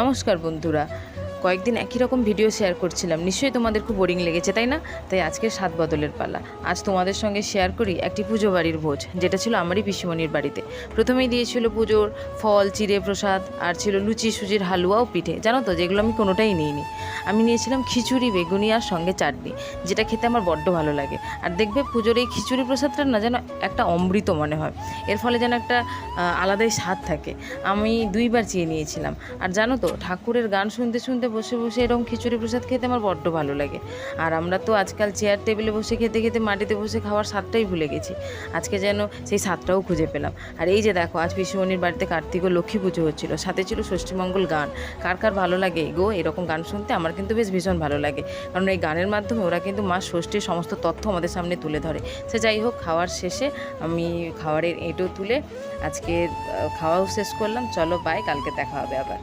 নমস্কার বন্ধুরা, কয়েকদিন একই রকম ভিডিও শেয়ার করছিলাম, নিশ্চয়ই তোমাদের খুব বোরিং লেগেছে তাই না? তাই আজকে স্বাদ বদলের পালা। আজ তোমাদের সঙ্গে শেয়ার করি একটি পুজো বাড়ির ভোজ, যেটা ছিল আমারই পিসিমণির বাড়িতে। প্রথমেই দিয়েছিল পুজোর ফল, চিড়ে প্রসাদ, আর ছিল লুচি, সুজির হালুয়া ও পিঠে। জানো তো, যেগুলো আমি কোনোটাই নিইনি। আমি নিয়েছিলাম খিচুড়ি, বেগুনি আর সঙ্গে চাটনি, যেটা খেতে আমার বড্ড ভালো লাগে। আর দেখবে পুজোর এই খিচুড়ি প্রসাদটা না যেন একটা অমৃত মনে হয়, এর ফলে যেন একটা আলাদাই স্বাদ থাকে। আমি দুইবার চেয়ে নিয়েছিলাম। আর জানো তো, ঠাকুরের গান শুনতে শুনতে বসে বসে এরকম খিচুড়ি প্রসাদ খেতে আমার বড্ড ভালো লাগে। আর আমরা তো আজকাল চেয়ার টেবিলে বসে খেতে খেতে মাটিতে বসে খাওয়ার স্বাদটাই ভুলে গেছি। আজকে যেন সেই স্বাদটাও খুঁজে পেলাম। আর এই যে দেখো, আজ পিসিমণির বাড়িতে কার্তিক ও লক্ষ্মী পুজো হচ্ছিল, সাথে ছিল ষষ্ঠীমঙ্গল গান। কার কার ভালো লাগে গো এরকম গান শুনতে? আমার কিন্তু বেশ ভীষণ ভালো লাগে, কারণ এই গানের মাধ্যমে ওরা কিন্তু মা ষষ্ঠীর সমস্ত তথ্য আমাদের সামনে তুলে ধরে। সে যাই হোক, খাওয়ার শেষে আমি খাবারের এঁটো তুলে আজকে খাওয়াও শেষ করলাম। চলো বাই, কালকে দেখা হবে আবার।